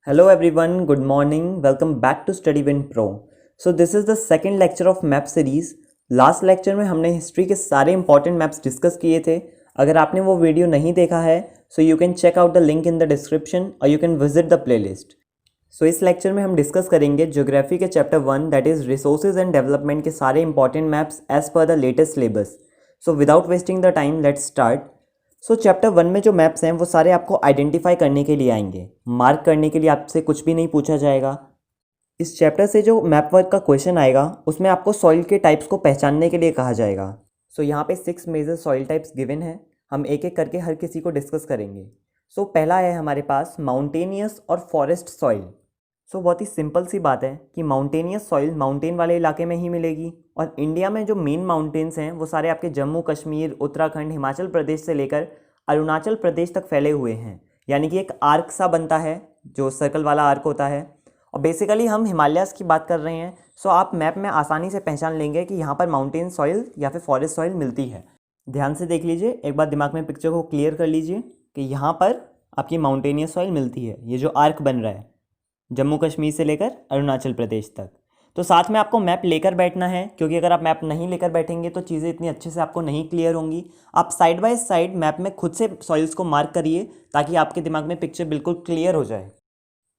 Hello everyone, good morning. Welcome back to StudyWin Pro. So this is the second lecture of map series. Last lecture में हमने history के सारे important maps discuss किए थे. अगर आपने वो वीडियो नहीं देखा है so you can check out the link in the description और you can visit the playlist. So इस लेक्चर में हम डिस्कस करेंगे ज्योग्राफी के chapter 1 that is resources and development के सारे important maps as per the latest syllabus. So without wasting the time let's start. So chapter 1 में जो maps हैं वो सारे आपको आइडेंटिफाई करने के लिए आएंगे. मार्क करने के लिए आपसे कुछ भी नहीं पूछा जाएगा. इस चैप्टर से जो मैप वर्क का क्वेश्चन आएगा उसमें आपको सॉइल के टाइप्स को पहचानने के लिए कहा जाएगा. सो यहाँ पे 6 मेजर सॉइल टाइप्स गिवन हैं. हम एक एक करके हर किसी को डिस्कस करेंगे. सो पहला है हमारे पास माउंटेनियस और फॉरेस्ट सॉइल. सो बहुत ही सिंपल सी बात है कि माउंटेनियस सॉइल माउंटेन वाले इलाके में ही मिलेगी और इंडिया में जो मेन माउंटेन्स हैं वो सारे आपके जम्मू कश्मीर, उत्तराखंड, हिमाचल प्रदेश से लेकर अरुणाचल प्रदेश तक फैले हुए हैं. यानी कि एक आर्क सा बनता है जो सर्कल वाला आर्क होता है और बेसिकली हम हिमालयाज़ की बात कर रहे हैं. सो आप मैप में आसानी से पहचान लेंगे कि यहाँ पर माउंटेन सॉइल या फिर फॉरेस्ट सॉइल मिलती है. ध्यान से देख लीजिए, एक बार दिमाग में पिक्चर को क्लियर कर लीजिए कि यहाँ पर आपकी माउंटेनियस सॉइल मिलती है. ये जो आर्क बन रहा है जम्मू कश्मीर से लेकर अरुणाचल प्रदेश तक. तो साथ में आपको मैप लेकर बैठना है क्योंकि अगर आप मैप नहीं लेकर बैठेंगे तो चीज़ें इतनी अच्छे से आपको नहीं क्लियर होंगी. आप साइड बाय साइड मैप में खुद से सॉइल्स को मार्क करिए ताकि आपके दिमाग में पिक्चर बिल्कुल क्लियर हो जाए.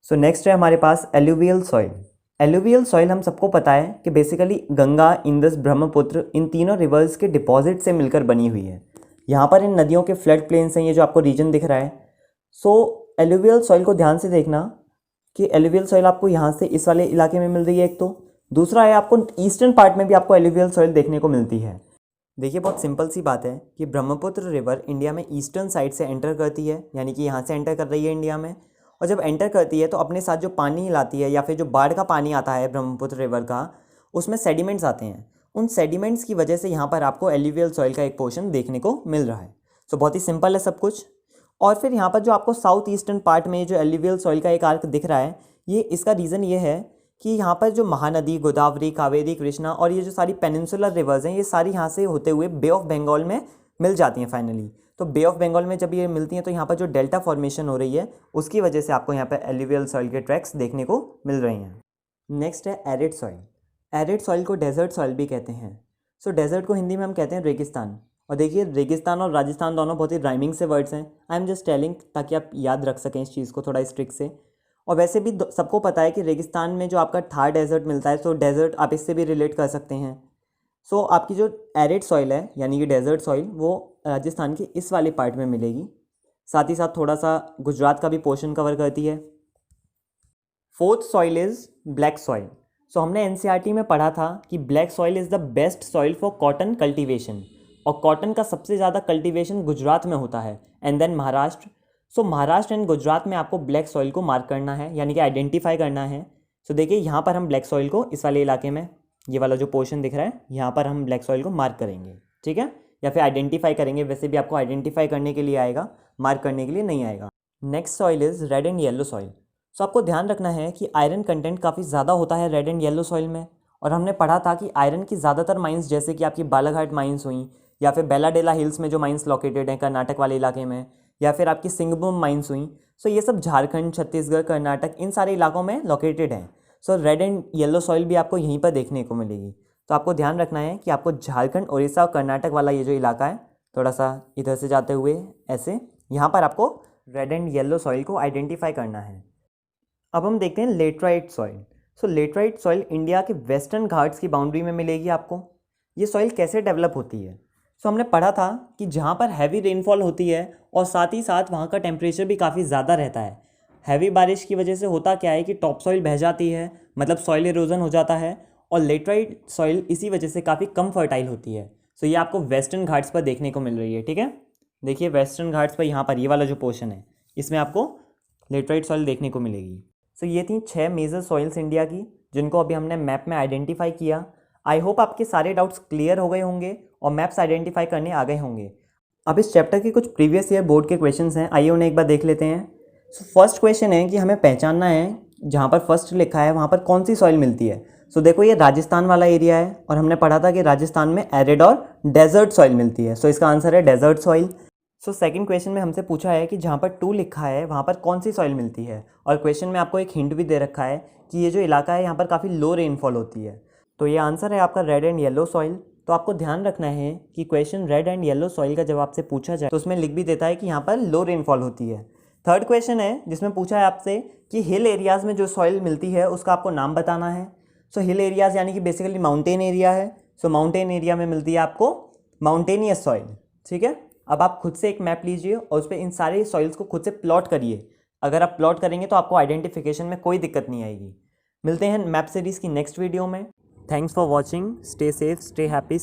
सो नेक्स्ट है हमारे पास एलुवियल सॉइल. एलुवियल सॉइल हम सबको पता है कि बेसिकली गंगा, इंदस, ब्रह्मपुत्र इन तीनों रिवर्स के डिपॉजिट से मिलकर बनी हुई है. यहाँ पर इन नदियों के फ्लड प्लेन्स हैं, ये जो आपको रीजन दिख रहा है. सो एलुवियल सॉइल को ध्यान से देखना कि एलुवियल सॉइल आपको यहाँ से इस वाले इलाके में मिल रही है एक तो. दूसरा है आपको ईस्टर्न पार्ट में भी आपको एलुवियल सॉइल देखने को मिलती है. देखिए बहुत सिंपल सी बात है कि ब्रह्मपुत्र रिवर इंडिया में ईस्टर्न साइड से एंटर करती है, यानी कि यहाँ से एंटर कर रही है इंडिया में. और जब एंटर करती है तो अपने साथ जो पानी लाती है या फिर जो बाढ़ का पानी आता है ब्रह्मपुत्र रिवर का, उसमें सेडिमेंट्स आते हैं. उन सेडिमेंट्स की वजह से यहाँ पर आपको एलुवियल सॉइल का एक पोर्शन देखने को मिल रहा है. सो बहुत ही सिंपल है सब कुछ. और फिर यहाँ पर जो आपको साउथ ईस्टर्न पार्ट में जो एलुवियल सॉइल का एक आर्क दिख रहा है, ये इसका रीज़न ये है कि यहाँ पर जो महानदी, गोदावरी, कावेरी, कृष्णा और ये जो सारी पेनिनसुलर रिवर्स हैं ये सारी यहाँ से होते हुए बे ऑफ बंगाल में मिल जाती हैं फाइनली. तो बे ऑफ बंगाल में जब ये मिलती हैं तो यहाँ पर जो डेल्टा फॉर्मेशन हो रही है उसकी वजह से आपको यहाँ पर एलुवियल सॉइल के ट्रैक्स देखने को मिल रही हैं. नेक्स्ट है एरिड सॉइल. एरिड सॉइल को डेजर्ट सॉइल भी कहते हैं. सो डेजर्ट को हिंदी में हम कहते हैं रेगिस्तान. और देखिए रेगिस्तान और राजस्थान दोनों बहुत ही राइमिंग से वर्ड्स हैं. आई एम जस्ट टेलिंग ताकि आप याद रख सकें इस चीज़ को थोड़ा इस ट्रिक से. और वैसे भी सबको पता है कि रेगिस्तान में जो आपका थार डेजर्ट मिलता है, सो डेजर्ट आप इससे भी रिलेट कर सकते हैं. सो आपकी जो एरिड सॉइल है यानी कि डेजर्ट सॉइल वो राजस्थान के इस वाले पार्ट में मिलेगी. साथ ही साथ थोड़ा सा गुजरात का भी पोर्शन कवर करती है. Fourth soil is black soil. So हमने एनसीईआरटी में पढ़ा था कि black soil is the best soil for cotton cultivation. और कॉटन का सबसे ज़्यादा कल्टीवेशन गुजरात में होता है and then Maharashtra. So Maharashtra and Gujarat में आपको ब्लैक सॉइल को मार्क करना है, यानी कि आइडेंटिफाई करना है. सो देखिए यहाँ पर हम ब्लैक सॉइल को इस वाले इलाके में, ये वाला जो पोर्शन दिख रहा है यहाँ पर हम ब्लैक सॉइल को मार्क करेंगे. ठीक है, या फिर आइडेंटिफाई करेंगे. वैसे भी आपको आइडेंटिफाई करने के लिए आएगा, मार्क करने के लिए नहीं आएगा. Next soil is red and yellow soil. So आपको ध्यान रखना है कि आयरन कंटेंट काफ़ी ज़्यादा होता है रेड एंड येलो सॉइल में. और हमने पढ़ा था कि आयरन की ज़्यादातर माइंस जैसे कि आपकी बालाघाट माइंस हुई या फिर बेलाडेला हिल्स में जो माइंस लोकेटेड हैं कर्नाटक वाले इलाके में, या फिर आपकी सिंगबूम माइंस हुई. सो ये सब झारखंड, छत्तीसगढ़, कर्नाटक इन सारे इलाकों में लोकेटेड हैं. सो रेड एंड येलो सॉइल भी आपको यहीं पर देखने को मिलेगी. तो आपको ध्यान रखना है कि आपको झारखंड, उड़ीसा और कर्नाटक वाला ये जो इलाका है थोड़ा सा इधर से जाते हुए ऐसे, यहाँ पर आपको रेड एंड येलो सॉइल को आइडेंटिफाई करना है. अब हम देखते हैं लेटराइट सॉइल. सो लेटराइट सॉइल इंडिया के वेस्टर्न घाट्स की बाउंड्री में मिलेगी आपको. ये सॉइल कैसे डेवलप होती है? सो हमने पढ़ा था कि जहाँ पर हैवी रेनफॉल होती है और साथ ही साथ वहाँ का टेम्परेचर भी काफ़ी ज़्यादा रहता है. हैवी बारिश की वजह से होता क्या है कि टॉप सॉइल बह जाती है, मतलब सॉइल इरोजन हो जाता है. और लेटराइट सॉइल इसी वजह से काफ़ी कम फर्टाइल होती है. सो ये आपको वेस्टर्न घाट्स पर देखने को मिल रही है. ठीक है, देखिए वेस्टर्न घाट्स पर यहाँ पर ये वाला जो पोर्शन है इसमें आपको लेटराइट सॉइल देखने को मिलेगी. सो ये थी 6 मेजर सॉइल्स इंडिया की जिनको अभी हमने मैप में आइडेंटिफाई किया. आई होप आपके सारे डाउट्स क्लियर हो गए होंगे और मैप्स आइडेंटिफाई करने आ गए होंगे. अब इस चैप्टर के कुछ प्रीवियस ईयर बोर्ड के क्वेश्चंस हैं, आइए उन्हें एक बार देख लेते हैं. सो फर्स्ट क्वेश्चन है कि हमें पहचानना है जहाँ पर फर्स्ट लिखा है वहाँ पर कौन सी सॉइल मिलती है. सो देखो ये राजस्थान वाला एरिया है और हमने पढ़ा था कि राजस्थान में एरिड और डेजर्ट सॉइल मिलती है. सो इसका आंसर है desert soil. So second question में हमसे पूछा है कि जहाँ पर 2 लिखा है वहाँ पर कौन सी सॉइल मिलती है, और क्वेश्चन में आपको एक हिंट भी दे रखा है कि ये जो इलाका है यहाँ पर काफ़ी लो रेनफॉल होती है। तो ये आंसर है आपका रेड एंड येलो सॉइल। तो आपको ध्यान रखना है कि question red and yellow soil का जब आपसे पूछा जाए तो उसमें लिख भी देता है कि यहाँ पर लो रेनफॉल होती है। थर्ड क्वेश्चन है जिसमें पूछा है आपसे कि हिल एरियाज़ में जो सॉइल मिलती है उसका आपको नाम बताना है। सो हिल एरियाज़ यानी कि बेसिकली माउंटेन एरिया है। सो माउंटेन एरिया में मिलती है आपको माउंटेनियस सॉइल। ठीक है, अब आप खुद से एक मैप लीजिए और उस पर इन सारे सॉइल्स को खुद से प्लॉट करिए। अगर आप प्लॉट करेंगे तो आपको आइडेंटिफिकेशन में कोई दिक्कत नहीं आएगी। मिलते हैं मैप सीरीज़ की नेक्स्ट वीडियो में। Thanks for watching, stay safe, stay happy.